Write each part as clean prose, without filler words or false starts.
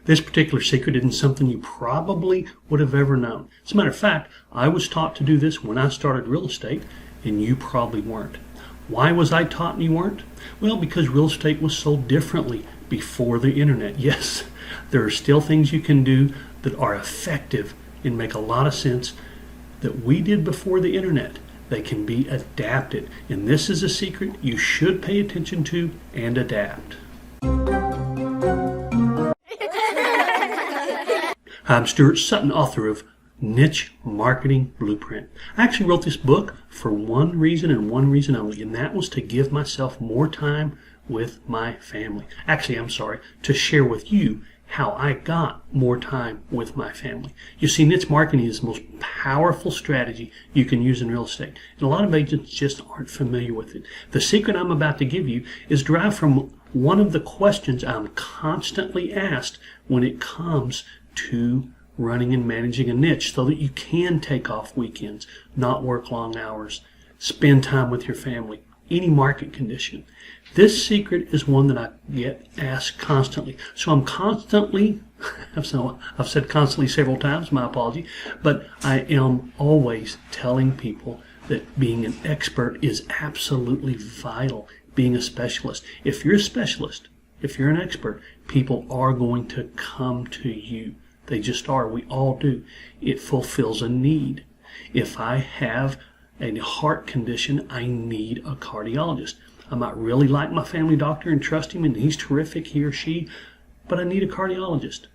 This particular secret isn't something you probably would have ever known. As a matter of fact, I was taught to do this when I started real estate, and you probably weren't. Why was I taught and you weren't? Well, because real estate was sold differently before the internet. Yes, there are still things you can do that are effective and make a lot of sense that we did before the internet. They can be adapted, and this is a secret you should pay attention to and adapt. I'm Stuart Sutton, author of Niche Marketing Blueprint. I actually wrote this book for one reason and one reason only, and that was to give myself more time with my family. Actually, to share with you how I got more time with my family. You see, niche marketing is the most powerful strategy you can use in real estate, and a lot of agents just aren't familiar with it. The secret I'm about to give you is derived from one of the questions I'm constantly asked when it comes to running and managing a niche, so that you can take off weekends, not work long hours, spend time with your family, any market condition. This secret is one that I get asked constantly. So I'm constantly, I've said constantly several times, my apology, but I am always telling people that being an expert is absolutely vital, being a specialist. If you're a specialist, if you're an expert, people are going to come to you. They just are. We all do. It fulfills a need. If I have a heart condition, I need a cardiologist. I might really like my family doctor and trust him, and he's terrific, he or she, but I need a cardiologist.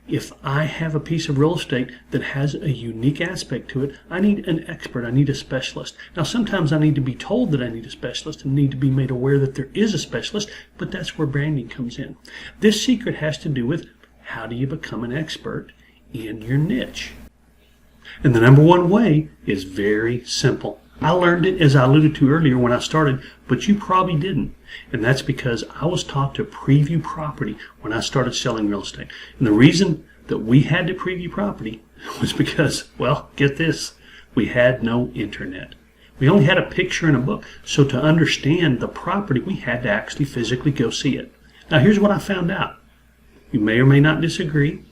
If I have a piece of real estate that has a unique aspect to it, I need an expert. I need a specialist. Now, sometimes I need to be told that I need a specialist and need to be made aware that there is a specialist, but that's where branding comes in. This secret has to do with how do you become an expert in your niche? And the number one way is very simple. I learned it, as I alluded to earlier, when I started, but you probably didn't. And that's because I was taught to preview property when I started selling real estate. And the reason that we had to preview property was because, well, get this, we had no internet. We only had a picture in a book. So to understand the property, we had to actually physically go see it. Now, here's what I found out. You may or may not disagree,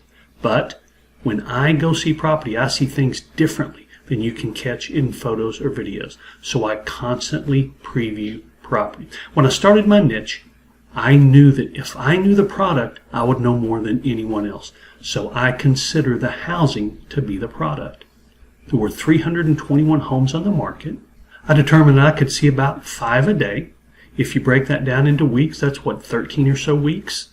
but when I go see property, I see things differently than you can catch in photos or videos. So I constantly preview property. When I started my niche, I knew that if I knew the product, I would know more than anyone else. So I consider the housing to be the product. There were 321 homes on the market. I determined I could see about 5 a day. If you break that down into weeks, that's 13 or so weeks.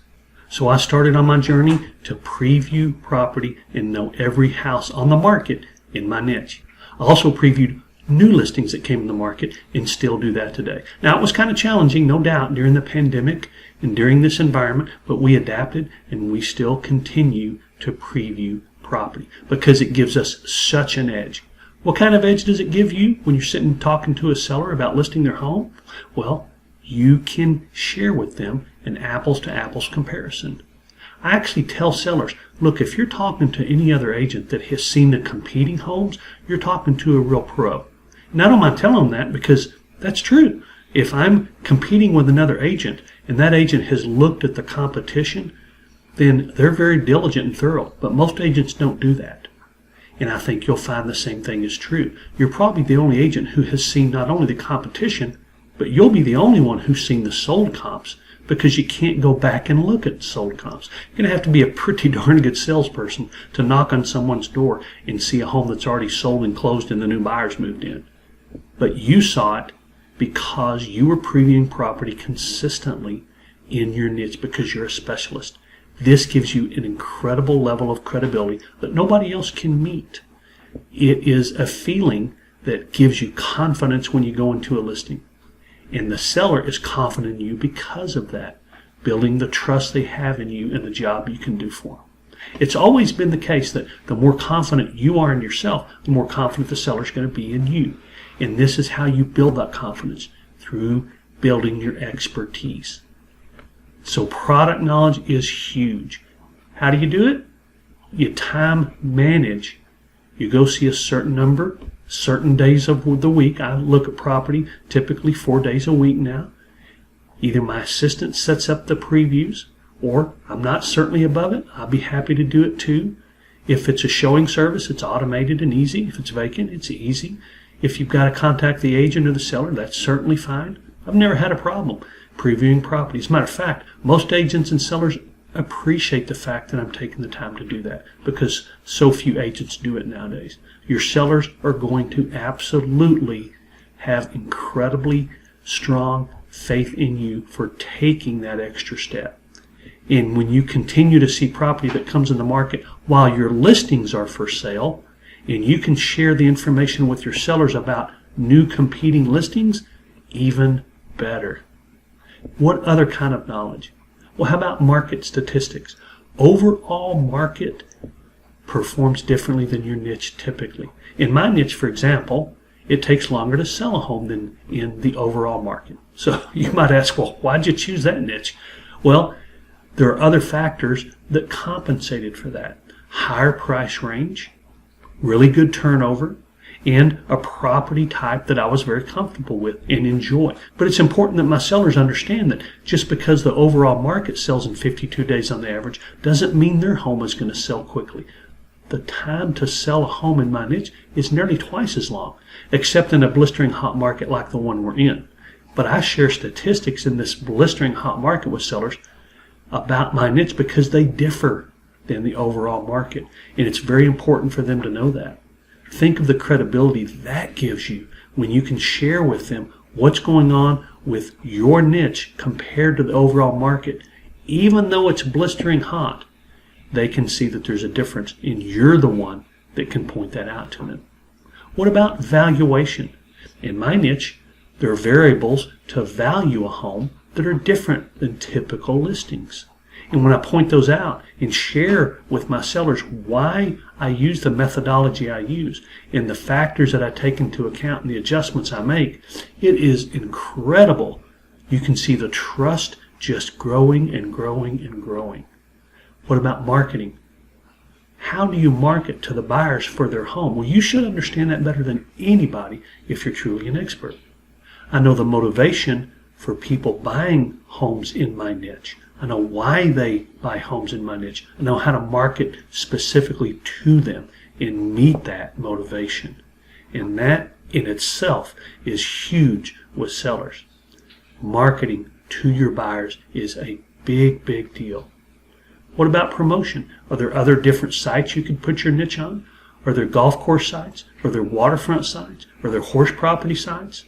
So I started on my journey to preview property and know every house on the market in my niche. I also previewed new listings that came in the market and still do that today. Now, it was kind of challenging, no doubt, during the pandemic and during this environment, but we adapted and we still continue to preview property because it gives us such an edge. What kind of edge does it give you when you're sitting talking to a seller about listing their home? Well, you can share with them an apples to apples comparison. I actually tell sellers, look, if you're talking to any other agent that has seen the competing homes, you're talking to a real pro. And I don't mind telling them that because that's true. If I'm competing with another agent and that agent has looked at the competition, then they're very diligent and thorough. But most agents don't do that. And I think you'll find the same thing is true. You're probably the only agent who has seen not only the competition, but you'll be the only one who's seen the sold comps, because you can't go back and look at sold comps. You're going to have to be a pretty darn good salesperson to knock on someone's door and see a home that's already sold and closed and the new buyers moved in. But you saw it because you were previewing property consistently in your niche because you're a specialist. This gives you an incredible level of credibility that nobody else can meet. It is a feeling that gives you confidence when you go into a listing. And the seller is confident in you because of that, building the trust they have in you and the job you can do for them. It's always been the case that the more confident you are in yourself, the more confident the seller is going to be in you. And this is how you build that confidence, through building your expertise. So product knowledge is huge. How do you do it? You time manage. You go see a certain number, certain days of the week. I look at property typically 4 days a week now. Either my assistant sets up the previews Or I'm not certainly above it. I'll be happy to do it too. If it's a showing service, it's automated and easy. If it's vacant, it's easy. If you've got to contact the agent or the seller, that's certainly fine. I've never had a problem previewing properties. As a matter of fact, most agents and sellers appreciate the fact that I'm taking the time to do that because so few agents do it nowadays. Your sellers are going to absolutely have incredibly strong faith in you for taking that extra step. And when you continue to see property that comes in the market while your listings are for sale, and you can share the information with your sellers about new competing listings, even better. What other kind of knowledge? Well, how about market statistics? Overall market performs differently than your niche typically. In my niche, for example, it takes longer to sell a home than in the overall market. So you might ask, well, why'd you choose that niche? Well, there are other factors that compensated for that. Higher price range, really good turnover, and a property type that I was very comfortable with and enjoy. But it's important that my sellers understand that just because the overall market sells in 52 days on the average doesn't mean their home is going to sell quickly. The time to sell a home in my niche is nearly twice as long, except in a blistering hot market like the one we're in. But I share statistics in this blistering hot market with sellers about my niche because they differ than the overall market. And it's very important for them to know that. Think of the credibility that gives you when you can share with them what's going on with your niche compared to the overall market. Even though it's blistering hot, they can see that there's a difference, and you're the one that can point that out to them. What about valuation? In my niche, there are variables to value a home that are different than typical listings. And when I point those out and share with my sellers why I use the methodology I use and the factors that I take into account and the adjustments I make, it is incredible. You can see the trust just growing and growing and growing. What about marketing? How do you market to the buyers for their home? Well, you should understand that better than anybody if you're truly an expert. I know the motivation for people buying homes in my niche. I know why they buy homes in my niche. I know how to market specifically to them and meet that motivation. And that in itself is huge with sellers. Marketing to your buyers is a big, big deal. What about promotion? Are there other different sites you could put your niche on? Are there golf course sites? Are there waterfront sites? Are there horse property sites?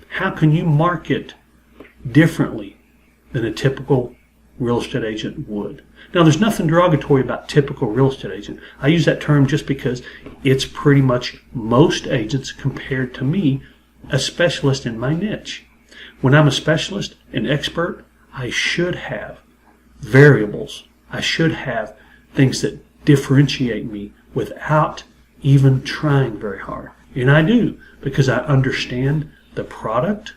How can you market differently than a typical real estate agent would? Now, there's nothing derogatory about typical real estate agent. I use that term just because it's pretty much most agents compared to me, a specialist in my niche. When I'm a specialist, an expert, I should have variables. I should have things that differentiate me without even trying very hard. And I do, because I understand the product,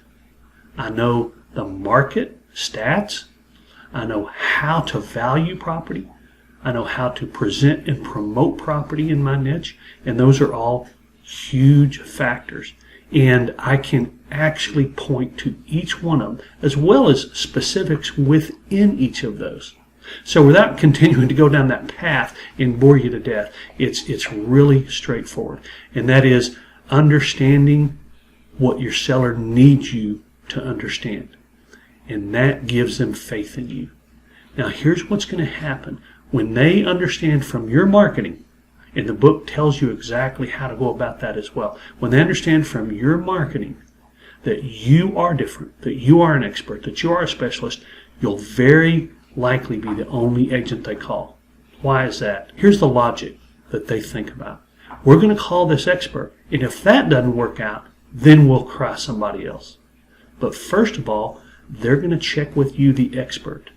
I know the market stats, I know how to value property, I know how to present and promote property in my niche, and those are all huge factors. And I can actually point to each one of them, as well as specifics within each of those. So without continuing to go down that path and bore you to death, it's really straightforward. And that is understanding what your seller needs you to understand. And that gives them faith in you. Now here's what's going to happen. When they understand from your marketing, and the book tells you exactly how to go about that as well. When they understand from your marketing that you are different, that you are an expert, that you are a specialist, you'll very likely be the only agent they call. Why is that? Here's the logic that they think about. We're going to call this expert, and if that doesn't work out, then we'll try somebody else. But first of all, they're going to check with you, the expert.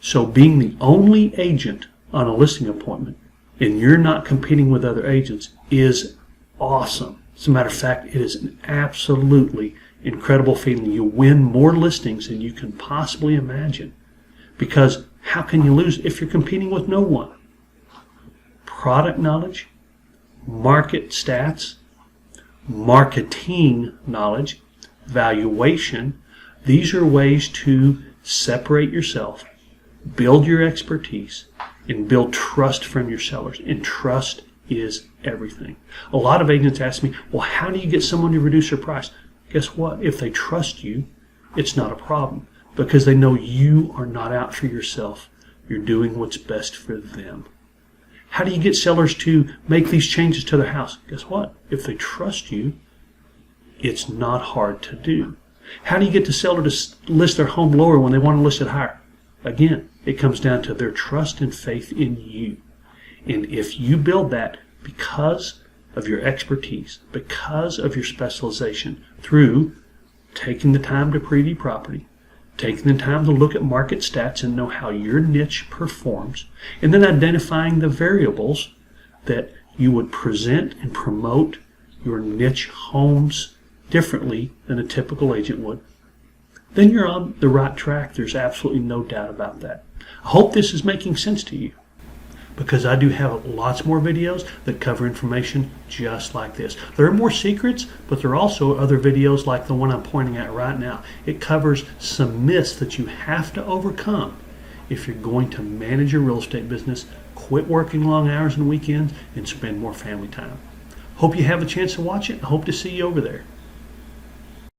So being the only agent on a listing appointment, and you're not competing with other agents, is awesome. As a matter of fact, it is an absolutely incredible feeling. You win more listings than you can possibly imagine. Because how can you lose if you're competing with no one? Product knowledge, market stats, marketing knowledge, valuation, these are ways to separate yourself build your expertise, and build trust from your sellers. And trust is everything. A lot of agents ask me, well, how do you get someone to reduce their price? Guess what? If they trust you, it's not a problem, because they know you are not out for yourself. You're doing what's best for them. How do you get sellers to make these changes to their house? Guess what? If they trust you, it's not hard to do. How do you get the seller to list their home lower when they want to list it higher? Again, it comes down to their trust and faith in you. And if you build that because of your expertise, because of your specialization, through taking the time to preview property, taking the time to look at market stats and know how your niche performs, and then identifying the variables that you would present and promote your niche homes differently than a typical agent would, then you're on the right track. There's absolutely no doubt about that. I hope this is making sense to you, because I do have lots more videos that cover information just like this. There are more secrets, but there are also other videos like the one I'm pointing at right now. It covers some myths that you have to overcome if you're going to manage your real estate business, quit working long hours and weekends, and spend more family time. Hope you have a chance to watch it. I hope to see you over there.